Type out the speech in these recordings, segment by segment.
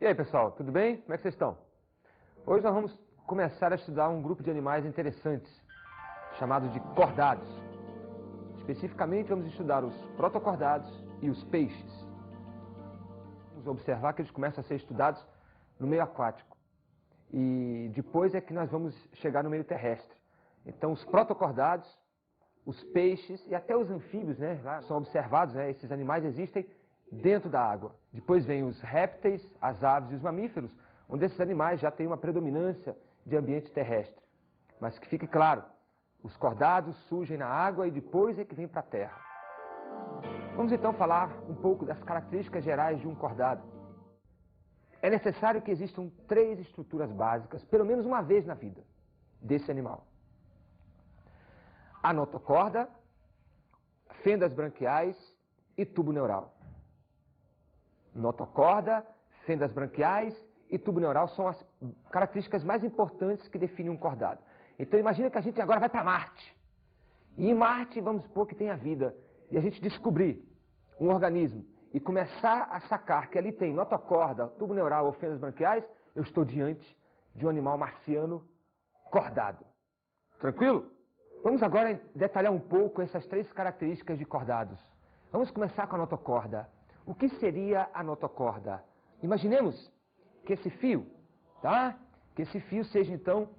E aí, pessoal, tudo bem? Como é que vocês estão? Hoje nós vamos começar a estudar um grupo de animais interessantes, chamados de cordados. Especificamente, vamos estudar os protocordados e os peixes. Vamos observar que eles começam a ser estudados no meio aquático. E depois é que nós vamos chegar no meio terrestre. Então, os protocordados, os peixes e até os anfíbios, né, são observados, né, esses animais existem dentro da água. Depois vem os répteis, as aves e os mamíferos, onde esses animais já têm uma predominância de ambiente terrestre. Mas que fique claro, os cordados surgem na água e depois é que vem para a terra. Vamos então falar um pouco das características gerais de um cordado. É necessário que existam 3 estruturas básicas, pelo menos uma vez na vida, desse animal. A notocorda, fendas branquiais e tubo neural. Notocorda, fendas branquiais e tubo neural são as características mais importantes que definem um cordado. Então imagina que a gente agora vai para Marte. E em Marte vamos supor que tem a vida. E a gente descobrir um organismo e começar a sacar que ali tem notocorda, tubo neural ou fendas branquiais, eu estou diante de um animal marciano cordado. Tranquilo? Vamos agora detalhar um pouco essas 3 características de cordados. Vamos começar com a notocorda. O que seria a notocorda? Imaginemos que esse fio, tá? Que esse fio seja então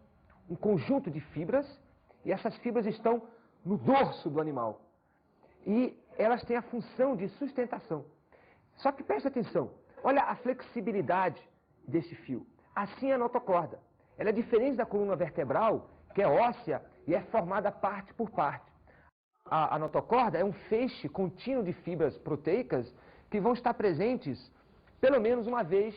um conjunto de fibras e essas fibras estão no dorso do animal. E elas têm a função de sustentação. Só que preste atenção, olha a flexibilidade desse fio. Assim é a notocorda. Ela é diferente da coluna vertebral, que é óssea e é formada parte por parte. A notocorda é um feixe contínuo de fibras proteicas que vão estar presentes pelo menos uma vez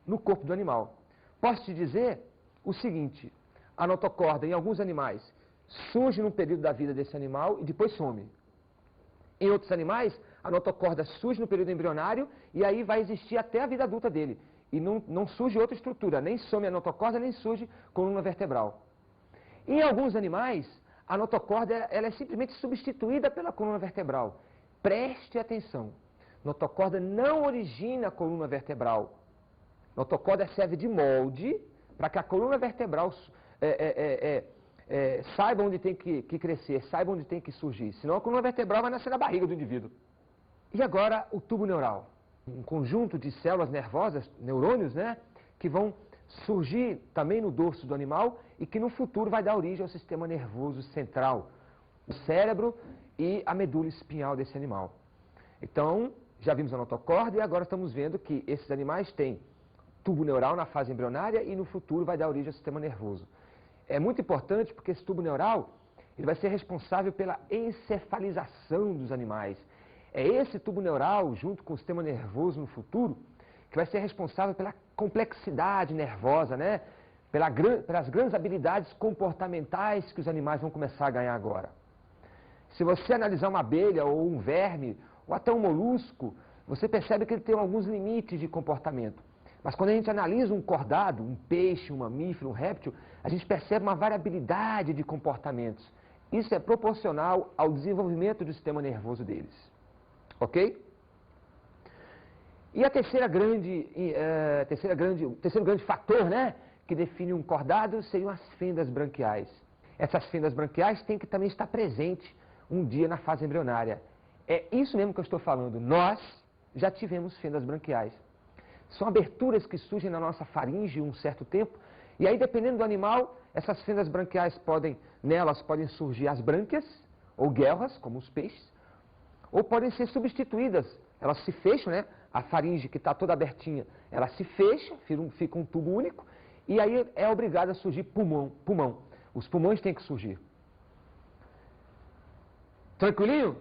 no corpo do animal. Posso te dizer o seguinte, a notocorda em alguns animais surge num período da vida desse animal e depois some. Em outros animais, a notocorda surge no período embrionário e aí vai existir até a vida adulta dele. E não surge outra estrutura, nem some a notocorda, nem surge coluna vertebral. Em alguns animais, a notocorda ela é simplesmente substituída pela coluna vertebral. Preste atenção, notocorda não origina a coluna vertebral. Notocorda serve de molde para que a coluna vertebral saiba onde tem que crescer, saiba onde tem que surgir. Senão a coluna vertebral vai nascer na barriga do indivíduo. E agora o tubo neural. Um conjunto de células nervosas, neurônios, né, que vão surgir também no dorso do animal e que no futuro vai dar origem ao sistema nervoso central, o cérebro e a medula espinhal desse animal. Então, já vimos a notocorda e agora estamos vendo que esses animais têm tubo neural na fase embrionária e no futuro vai dar origem ao sistema nervoso. É muito importante porque esse tubo neural ele vai ser responsável pela encefalização dos animais. É esse tubo neural, junto com o sistema nervoso no futuro, que vai ser responsável pela complexidade nervosa, né? Pelas grandes habilidades comportamentais que os animais vão começar a ganhar agora. Se você analisar uma abelha ou um verme, ou até um molusco, você percebe que ele tem alguns limites de comportamento. Mas quando a gente analisa um cordado, um peixe, um mamífero, um réptil, a gente percebe uma variabilidade de comportamentos. Isso é proporcional ao desenvolvimento do sistema nervoso deles. Ok? E o terceiro grande fator, né, que define um cordado seriam as fendas branquiais. Essas fendas branquiais têm que também estar presentes um dia na fase embrionária. É isso mesmo que eu estou falando. Nós já tivemos fendas branquiais. São aberturas que surgem na nossa faringe um certo tempo, e aí dependendo do animal, essas fendas branquiais nelas podem surgir as brânquias, ou guelras, como os peixes, ou podem ser substituídas. Elas se fecham, né? A faringe que está toda abertinha, ela se fecha, fica um tubo único, e aí é obrigado a surgir pulmão. Os pulmões têm que surgir. Tranquilinho?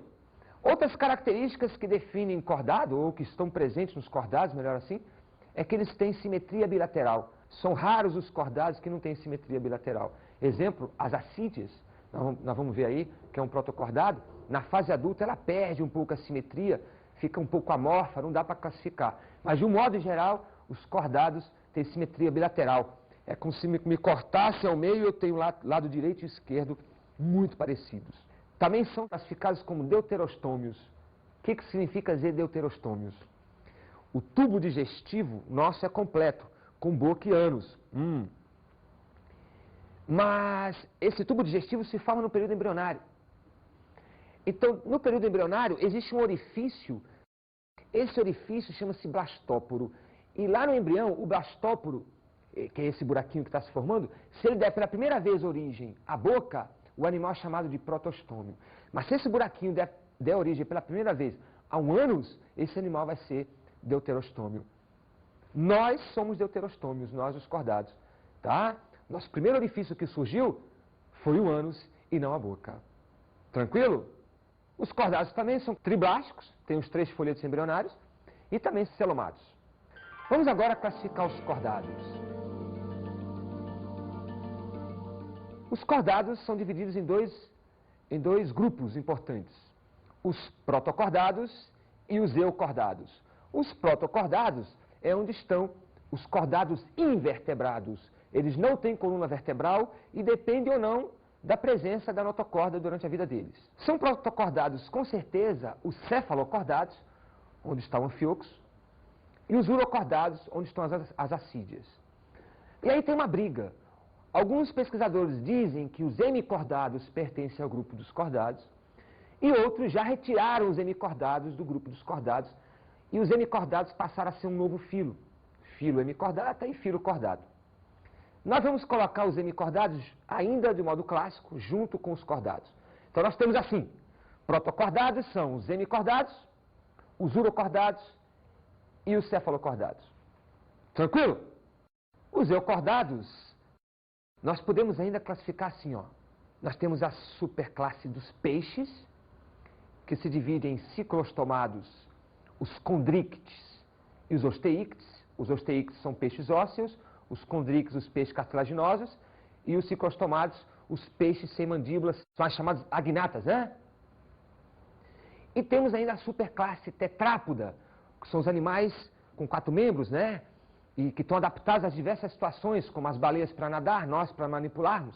Outras características que definem cordado, ou que estão presentes nos cordados, melhor assim, é que eles têm simetria bilateral. São raros os cordados que não têm simetria bilateral. Exemplo, as assídeas, nós vamos ver aí, que é um protocordado, na fase adulta ela perde um pouco a simetria, fica um pouco amorfa, não dá para classificar. Mas de um modo geral, os cordados têm simetria bilateral. É como se me cortasse ao meio e eu tenho lado direito e esquerdo muito parecidos. Também são classificados como deuterostômios. O que significa dizer deuterostômios? O tubo digestivo nosso é completo, com boca e ânus. Mas esse tubo digestivo se forma no período embrionário. Então, no período embrionário, existe um orifício. Esse orifício chama-se blastóporo. E lá no embrião, o blastóporo, que é esse buraquinho que está se formando, se ele der pela primeira vez origem à boca, o animal é chamado de protostômio. Mas se esse buraquinho der origem pela primeira vez a um ânus, esse animal vai ser deuterostômio. Nós somos deuterostômios, nós os cordados. Tá? Nosso primeiro orifício que surgiu foi o ânus e não a boca. Tranquilo? Os cordados também são triblásticos, têm os 3 folhetos embrionários, e também celomados. Vamos agora classificar os cordados. Os cordados são divididos em dois grupos importantes. Os protocordados e os eucordados. Os protocordados é onde estão os cordados invertebrados. Eles não têm coluna vertebral e dependem ou não da presença da notocorda durante a vida deles. São protocordados, com certeza, os cefalocordados, onde está o anfíoxo, e os urocordados, onde estão as assídeas. E aí tem uma briga. Alguns pesquisadores dizem que os hemicordados pertencem ao grupo dos cordados, e outros já retiraram os hemicordados do grupo dos cordados, e os hemicordados passaram a ser um novo filo. Filo hemicordata e filo cordado. Nós vamos colocar os hemicordados, ainda de modo clássico, junto com os cordados. Então nós temos assim, protocordados são os hemicordados, os urocordados e os cefalocordados. Tranquilo? Os eucordados, nós podemos ainda classificar assim, ó. Nós temos a superclasse dos peixes, que se divide em ciclostomados, os condrictes e os osteíctes. Os osteíctes são peixes ósseos, os condrictes, os peixes cartilaginosos, e os ciclostomados, os peixes sem mandíbulas, são as chamadas agnatas, né? E temos ainda a superclasse tetrápoda, que são os animais com 4 membros, né? E que estão adaptados às diversas situações, como as baleias para nadar, nós para manipularmos.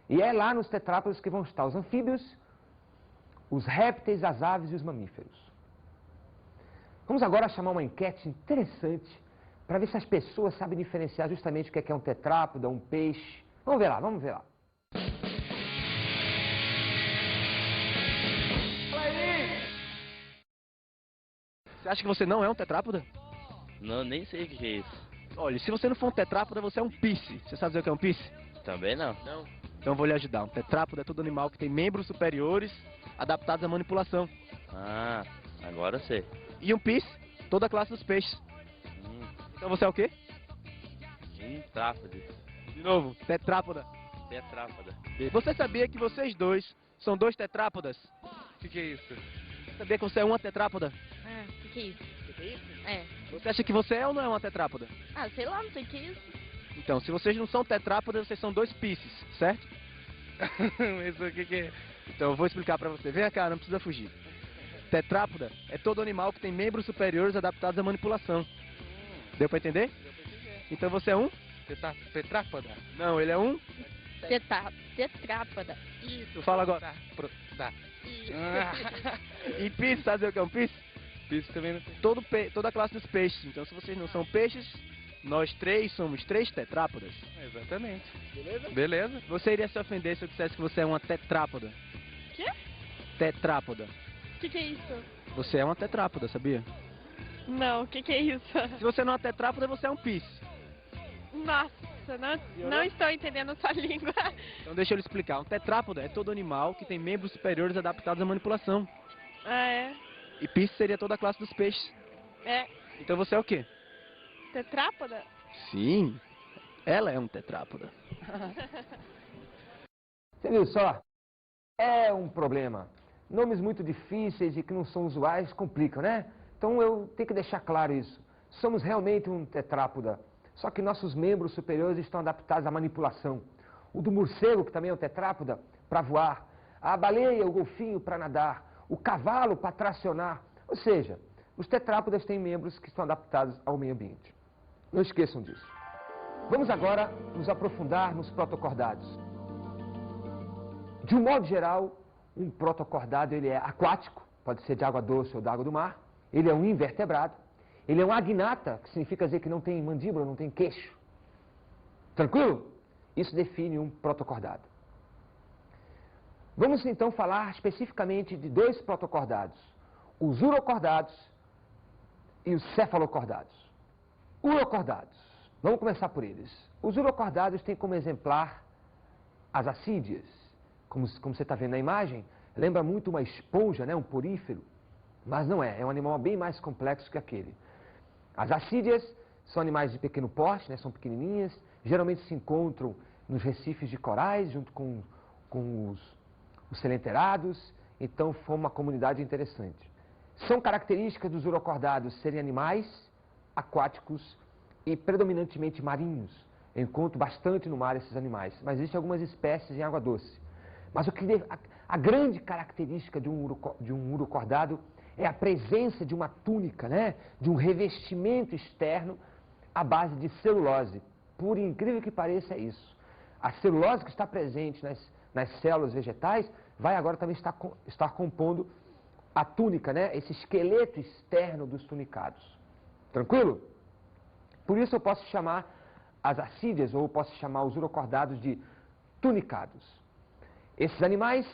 E é lá nos tetrápodas que vão estar os anfíbios, os répteis, as aves e os mamíferos. Vamos agora chamar uma enquete interessante para ver se as pessoas sabem diferenciar justamente o que é um tetrápoda, um peixe. Vamos ver lá, vamos ver lá. Você acha que você não é um tetrápoda? Não, nem sei o que é isso. Olha, se você não for um tetrápoda, você é um pisse. Você sabe dizer o que é um pisse? Também não. Não. Então eu vou lhe ajudar. Um tetrápoda é todo animal que tem membros superiores adaptados à manipulação. Ah, agora eu sei. E um pisse, toda a classe dos peixes. Então você é o quê? Trápode. De novo, tetrápoda. Tetrápoda. Você sabia que vocês dois são 2 tetrápodas? O que é isso? Sabia que você é uma tetrápoda? Ah, o que é isso? É. Você acha que você é ou não é uma tetrápoda? Ah, sei lá, não sei o que é isso. Então, se vocês não são tetrápodas, vocês são 2 pisces, certo? Isso o que é? Então eu vou explicar pra você. Vem cá, não precisa fugir. Tetrápoda é todo animal que tem membros superiores adaptados à manipulação. Deu pra entender? Então você é um? Tetrápoda? Não, ele é um? Tetrápoda. Tu fala agora. Tá. E pisse, sabe o que é um pisse? Pisse também não tem. Toda a classe dos peixes. Então se vocês não são peixes, nós 3 somos 3 tetrápodas. Exatamente. Beleza? Beleza. Você iria se ofender se eu dissesse que você é uma tetrápoda? Quê? Tetrápoda. O que é isso? Você é uma tetrápoda, sabia? Não, o que é isso? Se você não é uma tetrápoda, você é um pisse. Nossa, não estou entendendo a sua língua. Então deixa eu lhe explicar. Um tetrápoda é todo animal que tem membros superiores adaptados à manipulação. Ah, é? E pisse seria toda a classe dos peixes. É. Então você é o quê? Tetrápoda? Sim, ela é um tetrápoda. Você viu só? É um problema. Nomes muito difíceis e que não são usuais complicam, né? Então eu tenho que deixar claro isso. Somos realmente um tetrápoda, só que nossos membros superiores estão adaptados à manipulação. O do morcego, que também é um tetrápoda, para voar. A baleia, o golfinho, para nadar. O cavalo, para tracionar. Ou seja, os tetrápodas têm membros que estão adaptados ao meio ambiente. Não esqueçam disso. Vamos agora nos aprofundar nos protocordados. De um modo geral, um protocordado ele é aquático, pode ser de água doce ou da água do mar. Ele é um invertebrado. Ele é um agnata, que significa dizer que não tem mandíbula, não tem queixo. Tranquilo? Isso define um protocordado. Vamos então falar especificamente de dois protocordados, os urocordados e os cefalocordados. Urocordados, vamos começar por eles. Os urocordados têm como exemplar as assídeas, como você está vendo na imagem, lembra muito uma esponja, né, um porífero, mas não é, é um animal bem mais complexo que aquele. As assídeas são animais de pequeno porte, né, são pequenininhas, geralmente se encontram nos recifes de corais, junto com os selenterados, então foi uma comunidade interessante. São características dos urocordados serem animais aquáticos e predominantemente marinhos. Eu encontro bastante no mar esses animais, mas existem algumas espécies em água doce. Mas a grande característica de um urocordado é a presença de uma túnica, né? De um revestimento externo à base de celulose. Por incrível que pareça, é isso. A celulose que está presente nas células vegetais vai agora também estar compondo a túnica, né? Esse esqueleto externo dos tunicados. Tranquilo? Por isso eu posso chamar as assídeas, ou posso chamar os urocordados de tunicados. Esses animais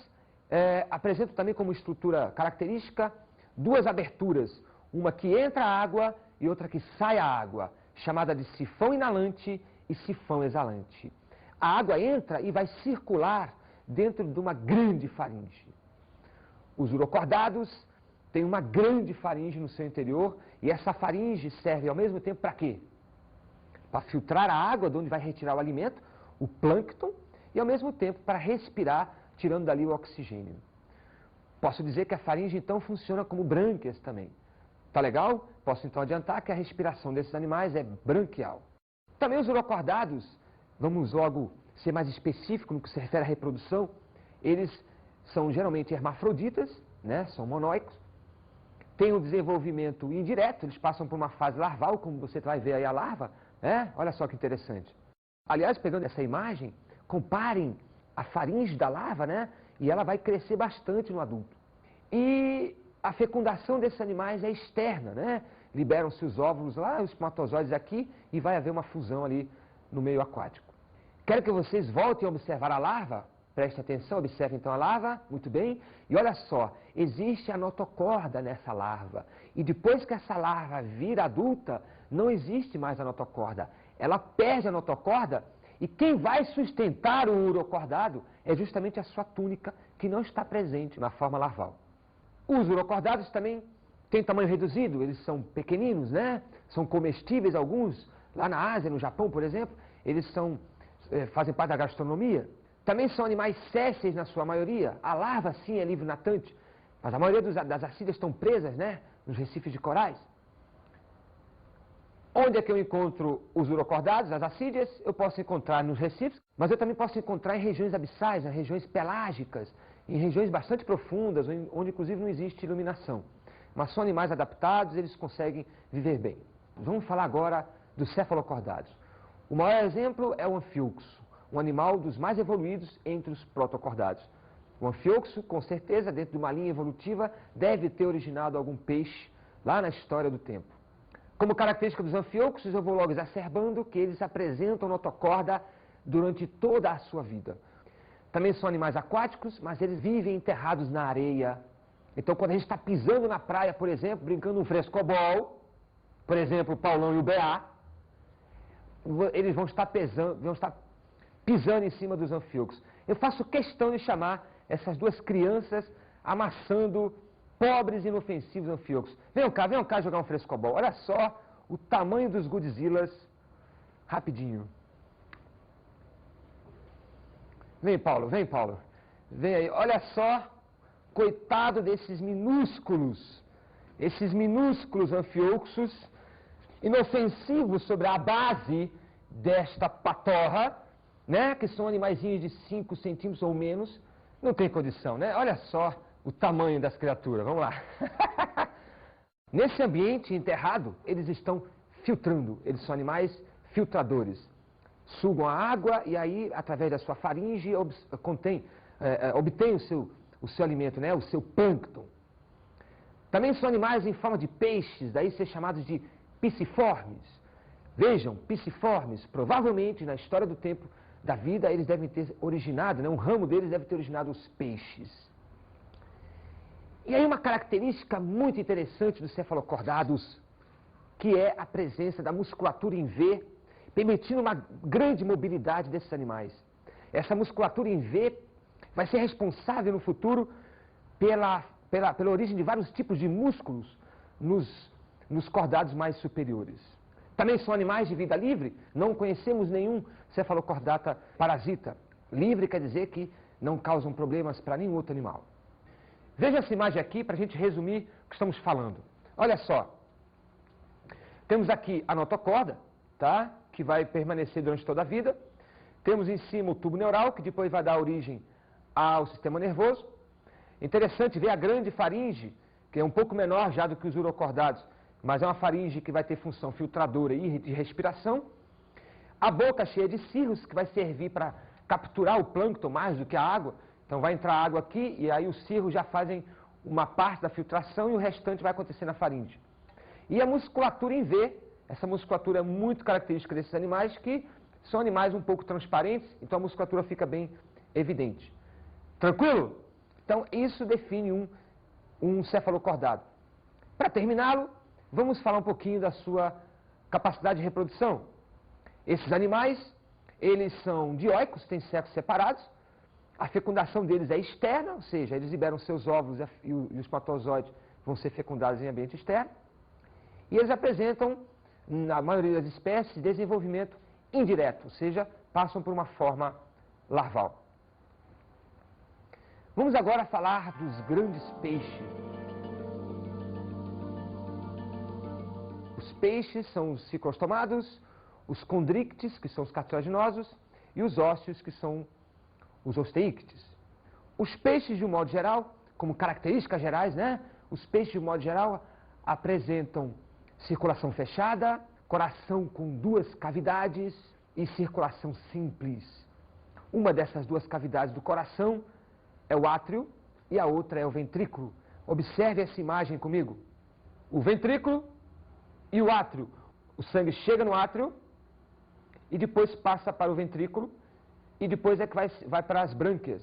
apresentam também como estrutura característica duas aberturas, uma que entra a água e outra que sai a água, chamada de sifão inalante e sifão exalante. A água entra e vai circular dentro de uma grande faringe. Os urocordados têm uma grande faringe no seu interior e essa faringe serve ao mesmo tempo para quê? Para filtrar a água de onde vai retirar o alimento, o plâncton, e ao mesmo tempo para respirar, tirando dali o oxigênio. Posso dizer que a faringe então funciona como brânquias também. Tá legal? Posso então adiantar que a respiração desses animais é branquial. Também os urocordados, vamos logo ser mais específico no que se refere à reprodução, eles são geralmente hermafroditas, né? São monóicos, têm um desenvolvimento indireto, eles passam por uma fase larval, como você vai ver aí a larva, né? Olha só que interessante. Aliás, pegando essa imagem, comparem a faringe da larva, né? E ela vai crescer bastante no adulto. E a fecundação desses animais é externa, né? Liberam-se os óvulos lá, os espermatozoides aqui, e vai haver uma fusão ali no meio aquático. Quero que vocês voltem a observar a larva. Preste atenção, observe então a larva, muito bem. E olha só, existe a notocorda nessa larva. E depois que essa larva vira adulta, não existe mais a notocorda. Ela perde a notocorda e quem vai sustentar o urocordado é justamente a sua túnica, que não está presente na forma larval. Os urocordados também têm tamanho reduzido, eles são pequeninos, né? São comestíveis alguns. Lá na Ásia, no Japão, por exemplo, eles fazem parte da gastronomia. Também são animais sésseis na sua maioria. A larva, sim, é livre natante, mas a maioria das assídeas estão presas, né? Nos recifes de corais. Onde é que eu encontro os urocordados, as assídeas? Eu posso encontrar nos recifes, mas eu também posso encontrar em regiões abissais, em regiões pelágicas, em regiões bastante profundas, onde inclusive não existe iluminação. Mas são animais adaptados, eles conseguem viver bem. Vamos falar agora dos cefalocordados. O maior exemplo é o anfíoxo, um animal dos mais evoluídos entre os protocordados. O anfíoxo, com certeza, dentro de uma linha evolutiva, deve ter originado algum peixe lá na história do tempo. Como característica dos anfíoxos, eu vou logo exacerbando que eles apresentam notocorda durante toda a sua vida. Também são animais aquáticos, mas eles vivem enterrados na areia. Então, quando a gente está pisando na praia, por exemplo, brincando um frescobol, por exemplo, o Paulão e o Beá, eles vão estar pisando em cima dos anfíoxos. Eu faço questão de chamar essas duas crianças amassando pobres e inofensivos anfíoxos. Venham cá jogar um frescobol. Olha só o tamanho dos Godzillas. Rapidinho. Vem, Paulo. Vem aí. Olha só, coitado desses minúsculos anfíoxos, inofensivos sobre a base desta patorra, né? Que são animaizinhos de 5 centímetros ou menos. Não tem condição, né? Olha só o tamanho das criaturas, vamos lá. Nesse ambiente enterrado, eles estão filtrando, eles são animais filtradores. Sugam a água e aí, através da sua faringe, obtém o seu alimento, né? O seu plâncton. Também são animais em forma de peixes, daí ser chamados de pisciformes. Vejam, pisciformes, provavelmente na história do tempo da vida, eles devem ter originado, né, um ramo deles deve ter originado os peixes. E aí uma característica muito interessante dos cefalocordados, que é a presença da musculatura em V, permitindo uma grande mobilidade desses animais. Essa musculatura em V vai ser responsável no futuro pela origem de vários tipos de músculos nos cordados mais superiores. Também são animais de vida livre, não conhecemos nenhum cefalocordata parasita. Livre quer dizer que não causam problemas para nenhum outro animal. Veja essa imagem aqui para a gente resumir o que estamos falando. Olha só, temos aqui a notocorda, tá? Que vai permanecer durante toda a vida. Temos em cima o tubo neural, que depois vai dar origem ao sistema nervoso. Interessante ver a grande faringe, que é um pouco menor já do que os urocordados, mas é uma faringe que vai ter função filtradora e de respiração. A boca cheia de cirros, que vai servir para capturar o plâncton mais do que a água. Então vai entrar água aqui e aí os cirros já fazem uma parte da filtração e o restante vai acontecer na faringe. E a musculatura em V, essa musculatura é muito característica desses animais, que são animais um pouco transparentes, então a musculatura fica bem evidente. Tranquilo? Então isso define um cefalocordado. Para terminá-lo, vamos falar um pouquinho da sua capacidade de reprodução. Esses animais, eles são dioicos, têm sexos separados. A fecundação deles é externa, ou seja, eles liberam seus óvulos e os espermatozoides vão ser fecundados em ambiente externo. E eles apresentam, na maioria das espécies, desenvolvimento indireto, ou seja, passam por uma forma larval. Vamos agora falar dos grandes peixes. Os peixes são os ciclostomados, os condrictes, que são os cartilaginosos, e os ósseos, que são os osteíctes. Os peixes, de um modo geral, como características gerais, né? Os peixes, de um modo geral, apresentam circulação fechada, coração com duas cavidades e circulação simples. Uma dessas duas cavidades do coração é o átrio e a outra é o ventrículo. Observe essa imagem comigo. O ventrículo e o átrio. O sangue chega no átrio e depois passa para o ventrículo e depois é que vai para as brânquias.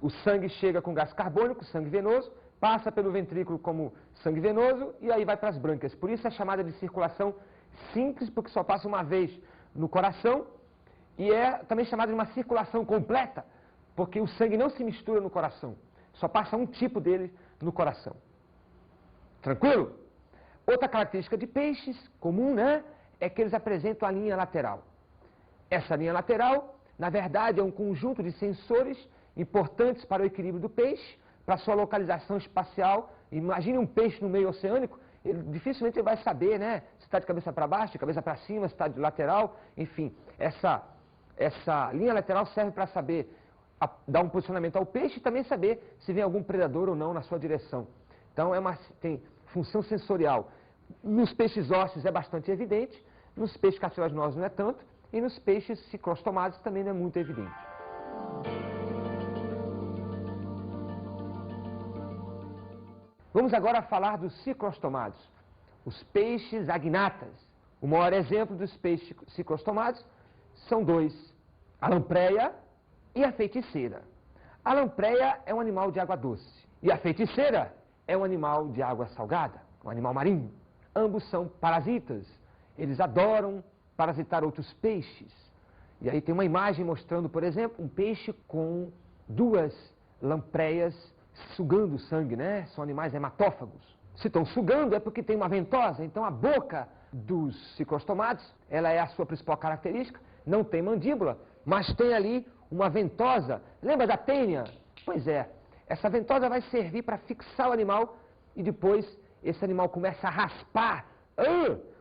O sangue chega com gás carbônico, sangue venoso, passa pelo ventrículo como sangue venoso e aí vai para as brânquias. Por isso é chamada de circulação simples, porque só passa uma vez no coração, e é também chamada de uma circulação completa, porque o sangue não se mistura no coração, só passa um tipo dele no coração. Tranquilo? Outra característica de peixes, comum, né, é que eles apresentam a linha lateral. Essa linha lateral, na verdade, é um conjunto de sensores importantes para o equilíbrio do peixe, para sua localização espacial. Imagine um peixe no meio oceânico, dificilmente ele vai saber, né, se está de cabeça para baixo, de cabeça para cima, se está de lateral, enfim. Essa linha lateral serve para saber dar um posicionamento ao peixe e também saber se vem algum predador ou não na sua direção. Então tem função sensorial. Nos peixes ósseos é bastante evidente, nos peixes cartilaginosos não é tanto, e nos peixes ciclostomados também não é muito evidente. Vamos agora falar dos ciclostomados, os peixes agnatas. O maior exemplo dos peixes ciclostomados são dois, a lampreia e a feiticeira. A lampreia é um animal de água doce e a feiticeira é um animal de água salgada, um animal marinho. Ambos são parasitas, eles adoram parasitar outros peixes. E aí tem uma imagem mostrando, por exemplo, um peixe com duas lampreias sugando sangue, né? São animais hematófagos. Se estão sugando é porque tem uma ventosa, então a boca dos ciclostomados, ela é a sua principal característica, não tem mandíbula, mas tem ali uma ventosa. Lembra da tênia? Pois é, essa ventosa vai servir para fixar o animal e depois esse animal começa a raspar,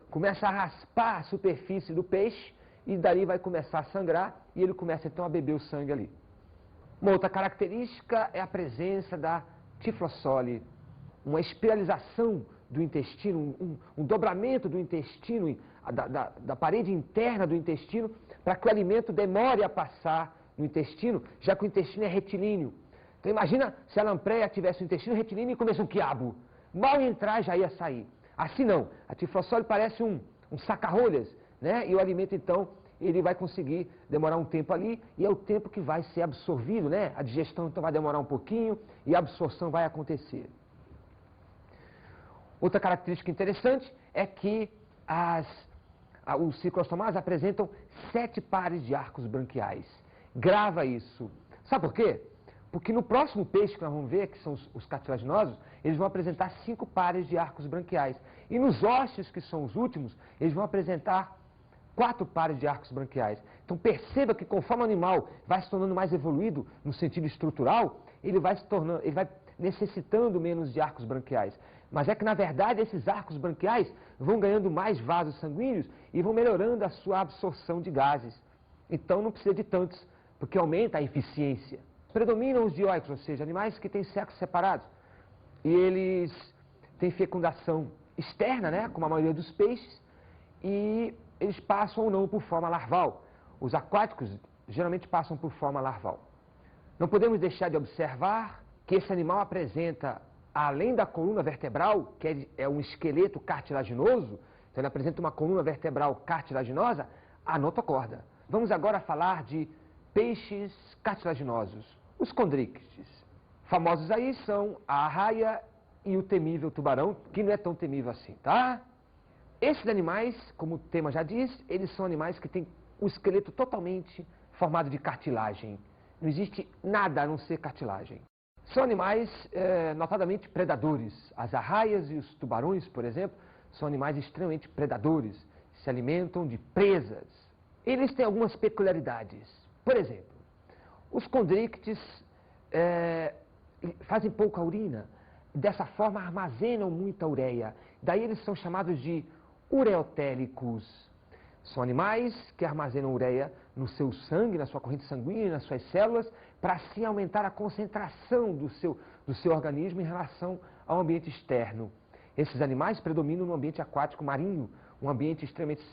começa a raspar a superfície do peixe e dali vai começar a sangrar e ele começa então a beber o sangue ali. Uma outra característica é a presença da tiflossole, uma espiralização do intestino, um dobramento do intestino, da parede interna do intestino, para que o alimento demore a passar no intestino, já que o intestino é retilíneo. Então imagina se a lampreia tivesse o intestino retilíneo e começa um quiabo. Mal entrar já ia sair. Assim não, a tiflossole parece um saca-rolhas, né? E o alimento, então, ele vai conseguir demorar um tempo ali, e é o tempo que vai ser absorvido, né? A digestão, então, vai demorar um pouquinho, e a absorção vai acontecer. Outra característica interessante é que os ciclostomados apresentam 7 pares de arcos branquiais. Grava isso. Sabe por quê? Porque no próximo peixe que nós vamos ver, que são os cartilaginosos, eles vão apresentar 5 pares de arcos branquiais. E nos ósseos, que são os últimos, eles vão apresentar 4 pares de arcos branquiais. Então perceba que conforme o animal vai se tornando mais evoluído no sentido estrutural, ele vai necessitando menos de arcos branquiais. Mas é que, na verdade, esses arcos branquiais vão ganhando mais vasos sanguíneos e vão melhorando a sua absorção de gases. Então não precisa de tantos, porque aumenta a eficiência. Predominam os dioicos, ou seja, animais que têm sexos separados. E eles têm fecundação externa, né, como a maioria dos peixes, e eles passam ou não por forma larval. Os aquáticos geralmente passam por forma larval. Não podemos deixar de observar que esse animal apresenta, além da coluna vertebral, que é um esqueleto cartilaginoso, então ele apresenta uma coluna vertebral cartilaginosa, a notocorda. Vamos agora falar de peixes cartilaginosos, os condríctides. Famosos aí são a arraia e o temível tubarão, que não é tão temível assim, tá? Esses animais, como o tema já diz, eles são animais que têm o esqueleto totalmente formado de cartilagem. Não existe nada a não ser cartilagem. São animais notadamente predadores. As arraias e os tubarões, por exemplo, são animais extremamente predadores. Se alimentam de presas. Eles têm algumas peculiaridades. Por exemplo, os condríctides fazem pouca urina. Dessa forma, armazenam muita ureia. Daí eles são chamados de ureotélicos. São animais que armazenam ureia no seu sangue, na sua corrente sanguínea, nas suas células, para assim aumentar a concentração do seu organismo em relação ao ambiente externo. Esses animais predominam no ambiente aquático marinho, um ambiente extremamente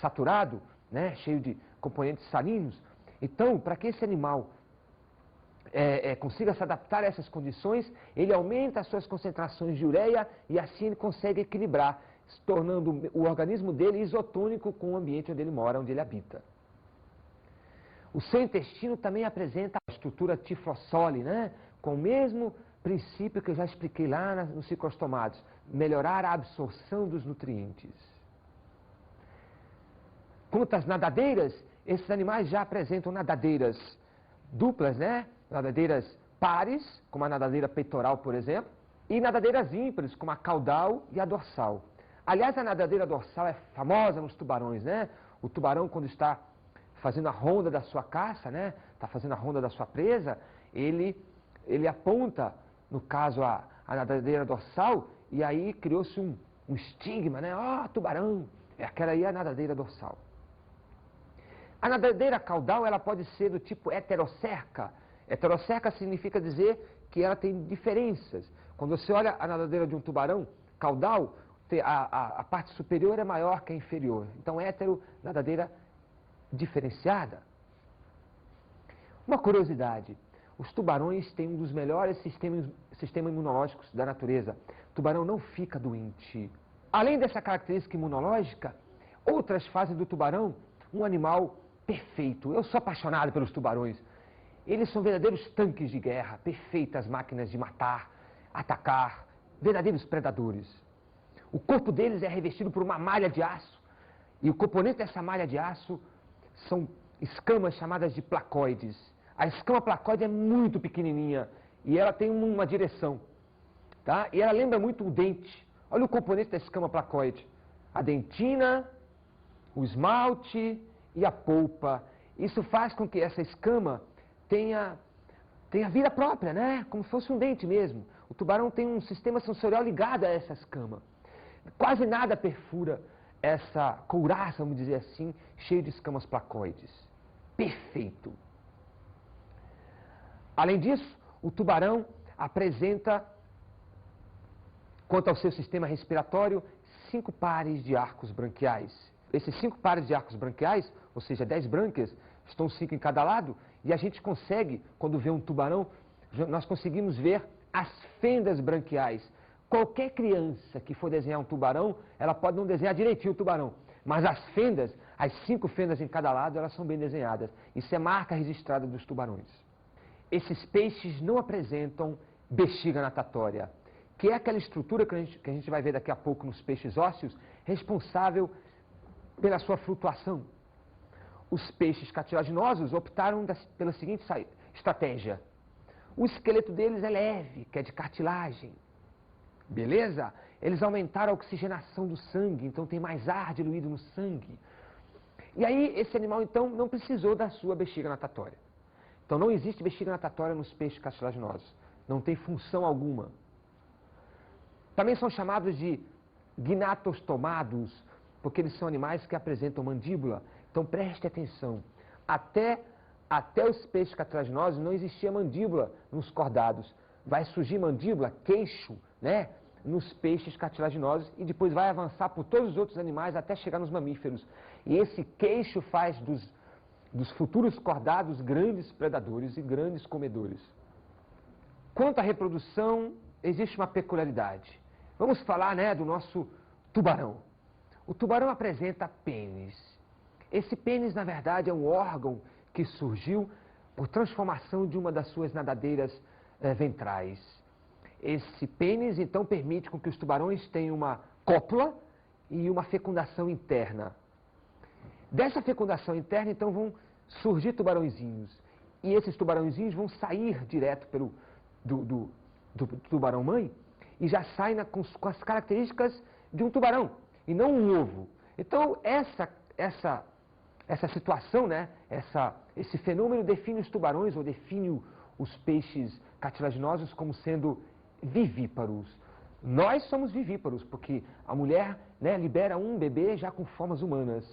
saturado, né, cheio de componentes salinos. Então, para que esse animal consiga se adaptar a essas condições, ele aumenta as suas concentrações de ureia e assim ele consegue equilibrar, se tornando o organismo dele isotônico com o ambiente onde ele mora, onde ele habita. O seu intestino também apresenta a estrutura tiflossole, né? Com o mesmo princípio que eu já expliquei lá nos ciclostomados, melhorar a absorção dos nutrientes. Quanto às nadadeiras, esses animais já apresentam nadadeiras duplas, né? Nadadeiras pares, como a nadadeira peitoral, por exemplo, e nadadeiras ímpares, como a caudal e a dorsal. Aliás, a nadadeira dorsal é famosa nos tubarões, né? O tubarão, quando está fazendo a ronda da sua caça, né? Está fazendo a ronda da sua presa, ele aponta, no caso, a nadadeira dorsal, e aí criou-se um estigma, né? Ó, tubarão! Aquela aí é a nadadeira dorsal. A nadadeira caudal, ela pode ser do tipo heterocerca. Heterocerca significa dizer que ela tem diferenças. Quando você olha a nadadeira de um tubarão caudal, a parte superior é maior que a inferior. Então, hétero, nadadeira diferenciada. Uma curiosidade, os tubarões têm um dos melhores sistemas imunológicos da natureza. O tubarão não fica doente. Além dessa característica imunológica, outras fazem do tubarão um animal perfeito. Eu sou apaixonado pelos tubarões. Eles são verdadeiros tanques de guerra, perfeitas máquinas de matar, atacar, verdadeiros predadores. O corpo deles é revestido por uma malha de aço, e o componente dessa malha de aço são escamas chamadas de placoides. A escama placoide é muito pequenininha e ela tem uma direção, tá? E ela lembra muito o dente. Olha o componente da escama placoide: a dentina, o esmalte e a polpa. Isso faz com que essa escama tenha vida própria, né? Como se fosse um dente mesmo. O tubarão tem um sistema sensorial ligado a essa escama. Quase nada perfura essa couraça, vamos dizer assim, cheia de escamas placoides. Perfeito. Além disso, o tubarão apresenta, quanto ao seu sistema respiratório, 5 pares de arcos branquiais. Esses 5 pares de arcos branquiais, ou seja, 10 brânquias, estão 5 em cada lado, e a gente consegue, quando vê um tubarão, nós conseguimos ver as fendas branquiais, Qualquer criança que for desenhar um tubarão, ela pode não desenhar direitinho o tubarão, mas as fendas, as 5 fendas em cada lado, elas são bem desenhadas. Isso é marca registrada dos tubarões. Esses peixes não apresentam bexiga natatória, que é aquela estrutura que a gente vai ver daqui a pouco nos peixes ósseos, responsável pela sua flutuação. Os peixes cartilaginosos optaram pela seguinte estratégia. O esqueleto deles é leve, que é de cartilagem. Beleza? Eles aumentaram a oxigenação do sangue, então tem mais ar diluído no sangue. E aí, esse animal, então, não precisou da sua bexiga natatória. Então, não existe bexiga natatória nos peixes cartilaginosos. Não tem função alguma. Também são chamados de gnatostomados, porque eles são animais que apresentam mandíbula. Então, preste atenção. Até os peixes cartilaginosos não existia mandíbula nos cordados. Vai surgir mandíbula, queixo, né, nos peixes cartilaginosos e depois vai avançar por todos os outros animais até chegar nos mamíferos. E esse queixo faz dos futuros cordados grandes predadores e grandes comedores. Quanto à reprodução, existe uma peculiaridade. Vamos falar, né, do nosso tubarão. O tubarão apresenta pênis. Esse pênis, na verdade, é um órgão que surgiu por transformação de uma das suas nadadeiras ventrais. Esse pênis, então, permite com que os tubarões tenham uma cópula e uma fecundação interna. Dessa fecundação interna, então, vão surgir tubarõezinhos. E esses tubarõezinhos vão sair direto do tubarão-mãe e já saem com as características de um tubarão, e não um ovo. Então, essa situação, né, esse fenômeno define os tubarões, ou define os peixes cartilaginosos como sendo vivíparos. Nós somos vivíparos, porque a mulher, né, libera um bebê já com formas humanas.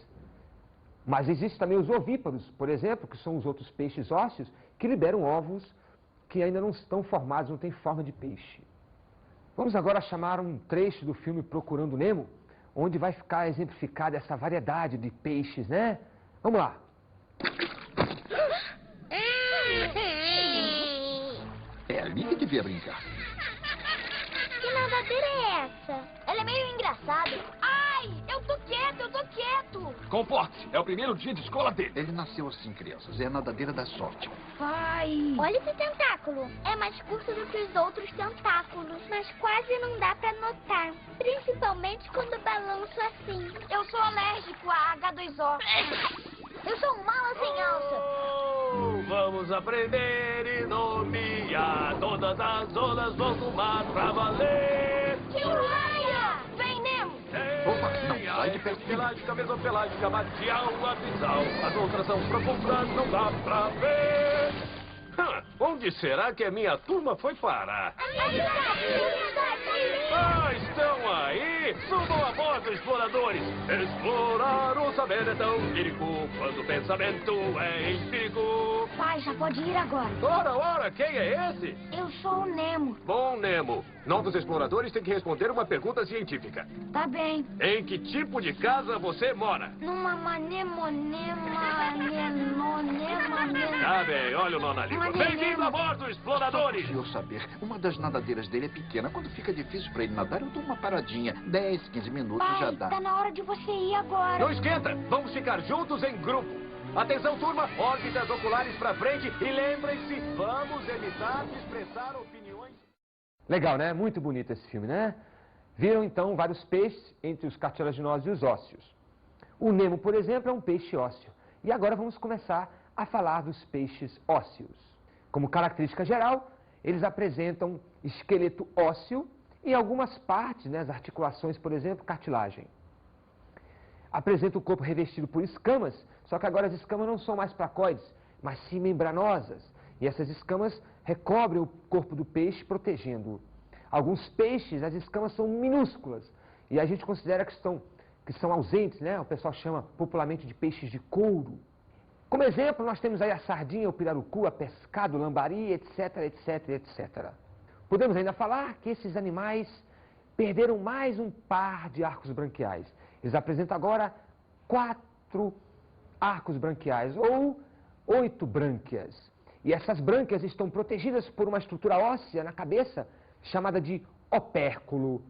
Mas existem também os ovíparos, por exemplo, que são os outros peixes ósseos, que liberam ovos que ainda não estão formados, não têm forma de peixe. Vamos agora chamar um trecho do filme Procurando Nemo, onde vai ficar exemplificada essa variedade de peixes, né? Vamos lá. É ali que devia brincar. Que nadadeira é essa? Ela é meio engraçada. Ai, eu tô quieto. Comporte-se, é o primeiro dia de escola dele. Ele nasceu assim, crianças. É a nadadeira da sorte. Pai. Olha esse tentáculo. É mais curto do que os outros tentáculos, mas quase não dá pra notar. Principalmente quando balanço assim. Eu sou alérgico a H2O. Eu sou um mala sem alça. Vamos aprender e nomear. Todas as ondas vão no mar pra valer. Tio Raia! Vem, Nemo! Opa, não, sai de perto de mim. Pelágica, mesopelágica, batial, abissal. As outras são profundas, não dá pra ver. Onde será que a minha turma foi parar? Ah, estão aí! Subam a bordo, exploradores! Explorar o saber é tão lírico quando o pensamento é empírico. Pai, já pode ir agora. Ora, quem é esse? Eu sou o Nemo. Bom, Nemo. Novos exploradores têm que responder uma pergunta científica. Tá bem. Em que tipo de casa você mora? Numa Tá bem, olha o nó na língua. Bem-vindo a bordo, exploradores! Se eu saber, uma das nadadeiras dele é pequena. Quando fica difícil pra ele nadar, eu dou uma paradinha. 10, 15 minutos já dá. Tá na hora de você ir agora. Não esquenta! Vamos ficar juntos em grupo. Atenção, turma! Órbitas oculares pra frente e lembrem-se, vamos evitar de expressar opiniões... Legal, né? Muito bonito esse filme, né? Viram, então, vários peixes entre os cartilaginosos e os ósseos. O Nemo, por exemplo, é um peixe ósseo. E agora vamos começar a falar dos peixes ósseos. Como característica geral, eles apresentam esqueleto ósseo e algumas partes, né, as articulações, por exemplo, cartilagem. Apresenta o corpo revestido por escamas, só que agora as escamas não são mais placoides, mas sim membranosas. E essas escamas recobrem o corpo do peixe, protegendo-o. Alguns peixes, as escamas são minúsculas, e a gente considera que são ausentes, né? O pessoal chama popularmente de peixes de couro. Como exemplo, nós temos aí a sardinha, o pirarucu, a pescado, o lambari, etc, etc, etc. Podemos ainda falar que esses animais perderam mais um par de arcos branquiais. Eles apresentam agora 4 arcos branquiais, ou 8 brânquias. E essas brânquias estão protegidas por uma estrutura óssea na cabeça, chamada de opérculo.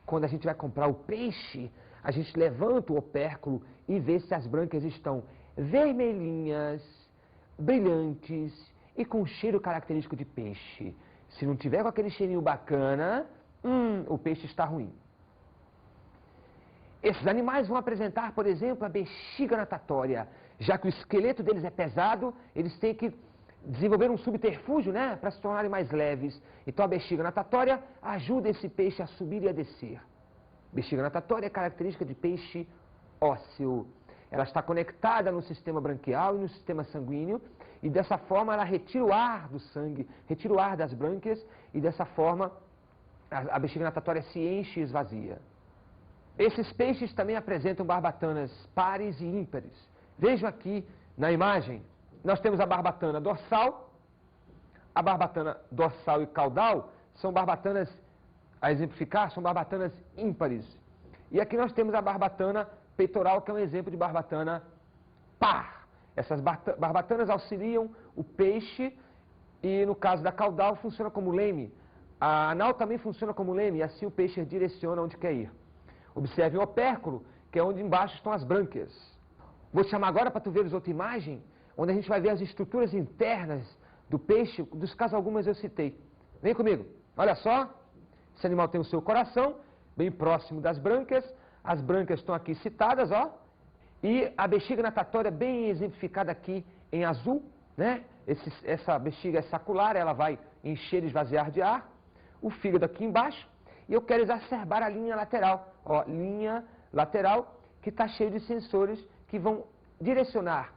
Quando a gente vai comprar o peixe, a gente levanta o opérculo e vê se as brânquias estão vermelhinhas, brilhantes e com cheiro característico de peixe. Se não tiver com aquele cheirinho bacana, o peixe está ruim. Esses animais vão apresentar, por exemplo, a bexiga natatória. Já que o esqueleto deles é pesado, eles têm que desenvolver um subterfúgio, né, para se tornarem mais leves. Então a bexiga natatória ajuda esse peixe a subir e a descer. Bexiga natatória é característica de peixe ósseo. Ela está conectada no sistema branquial e no sistema sanguíneo, e dessa forma ela retira o ar do sangue, retira o ar das brânquias, e dessa forma a bexiga natatória se enche e esvazia. Esses peixes também apresentam barbatanas pares e ímpares. Vejam aqui na imagem, nós temos a barbatana dorsal e caudal são barbatanas, a exemplificar, são barbatanas ímpares. E aqui nós temos a barbatana peitoral, que é um exemplo de barbatana par. Essas barbatanas auxiliam o peixe e, no caso da caudal, funciona como leme. A anal também funciona como leme e assim o peixe direciona onde quer ir. Observe o opérculo, que é onde embaixo estão as brânquias. Vou te chamar agora para tu veres outra imagem, onde a gente vai ver as estruturas internas do peixe, dos casos algumas eu citei. Vem comigo. Olha só, esse animal tem o seu coração, bem próximo das brânquias. As brânquias estão aqui citadas, ó. E a bexiga natatória bem exemplificada aqui em azul, né? Essa bexiga é sacular, ela vai encher e esvaziar de ar. O fígado aqui embaixo. E eu quero exacerbar a linha lateral. Ó, linha lateral que está cheia de sensores que vão direcionar,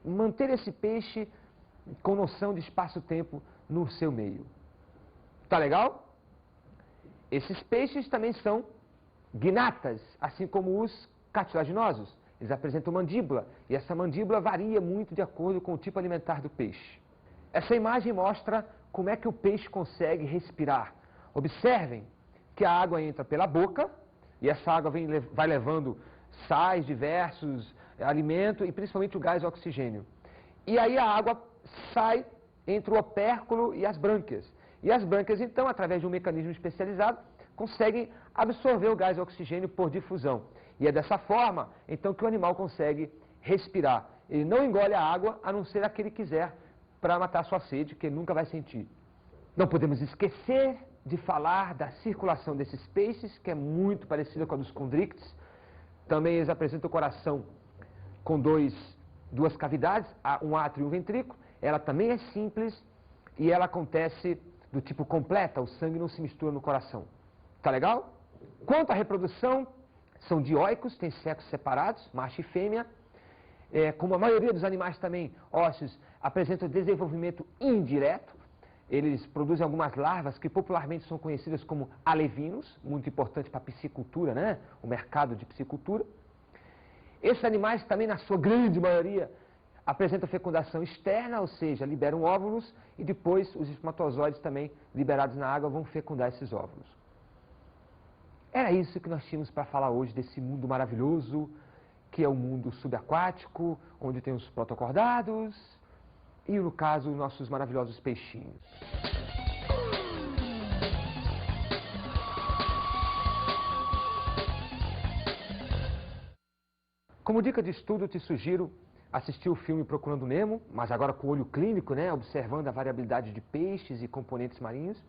manter esse peixe com noção de espaço-tempo no seu meio. Tá legal? Esses peixes também são gnatas, assim como os cartilaginosos. Eles apresentam mandíbula, e essa mandíbula varia muito de acordo com o tipo alimentar do peixe. Essa imagem mostra como é que o peixe consegue respirar. Observem que a água entra pela boca, e essa água vai levando sais diversos, alimento e principalmente o gás oxigênio. E aí a água sai entre o opérculo e as brânquias. E as brânquias, então, através de um mecanismo especializado, conseguem absorver o gás oxigênio por difusão. E é dessa forma, então, que o animal consegue respirar. Ele não engole a água, a não ser a que ele quiser, para matar sua sede, que ele nunca vai sentir. Não podemos esquecer de falar da circulação desses peixes, que é muito parecida com a dos condrictes. Também eles apresentam o coração com duas cavidades, um átrio e um ventrículo. Ela também é simples e ela acontece do tipo completa, o sangue não se mistura no coração. Tá legal? Quanto à reprodução, são dioicos, têm sexos separados, macho e fêmea. Como a maioria dos animais também ósseos, apresentam desenvolvimento indireto. Eles produzem algumas larvas que popularmente são conhecidas como alevinos, muito importante para a piscicultura, né? O mercado de piscicultura. Esses animais também, na sua grande maioria, apresentam fecundação externa, ou seja, liberam óvulos e depois os espermatozoides também liberados na água vão fecundar esses óvulos. Era isso que nós tínhamos para falar hoje desse mundo maravilhoso, que é o mundo subaquático, onde tem os protocordados e, no caso, os nossos maravilhosos peixinhos. Como dica de estudo, te sugiro assistir o filme Procurando Nemo, mas agora com o olho clínico, né, observando a variabilidade de peixes e componentes marinhos.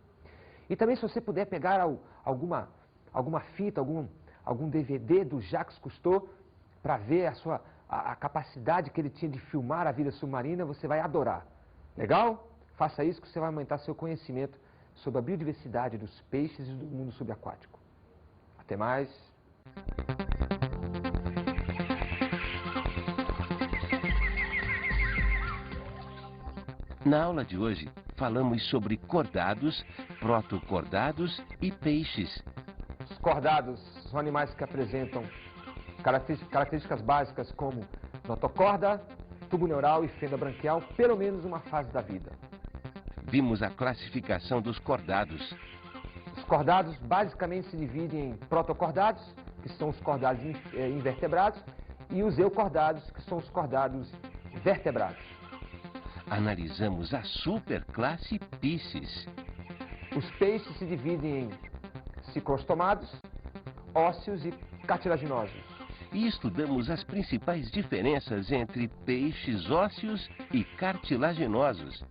E também, se você puder pegar alguma fita, algum DVD do Jacques Cousteau, para ver a capacidade que ele tinha de filmar a vida submarina, você vai adorar. Legal? Faça isso que você vai aumentar seu conhecimento sobre a biodiversidade dos peixes e do mundo subaquático. Até mais. Na aula de hoje, falamos sobre cordados, protocordados e peixes. Os cordados são animais que apresentam características básicas como notocorda, tubo neural e fenda branquial, pelo menos uma fase da vida. Vimos a classificação dos cordados. Os cordados basicamente se dividem em protocordados, que são os cordados invertebrados, e os eucordados, que são os cordados vertebrados. Analisamos a superclasse Pisces. Os peixes se dividem em ciclostomados, ósseos e cartilaginosos. E estudamos as principais diferenças entre peixes ósseos e cartilaginosos.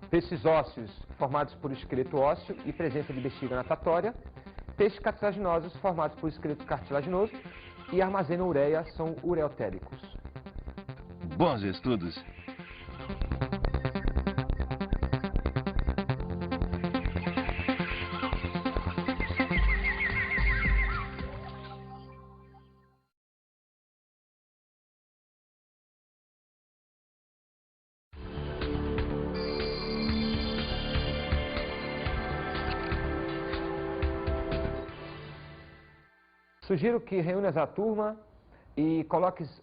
Peixes ósseos formados por esqueleto ósseo e presença de bexiga natatória. Peixes cartilaginosos formados por esqueleto cartilaginoso e armazenam ureia, são ureotéricos. Bons estudos! Sugiro que reúnas a turma e coloques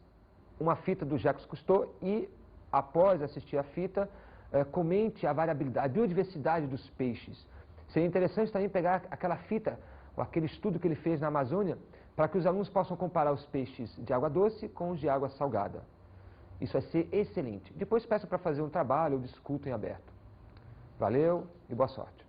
uma fita do Jacques Cousteau e, após assistir a fita, comente a variabilidade, a biodiversidade dos peixes. Seria interessante também pegar aquela fita, ou aquele estudo que ele fez na Amazônia, para que os alunos possam comparar os peixes de água doce com os de água salgada. Isso vai ser excelente. Depois peço para fazer um trabalho ou discuto em aberto. Valeu e boa sorte.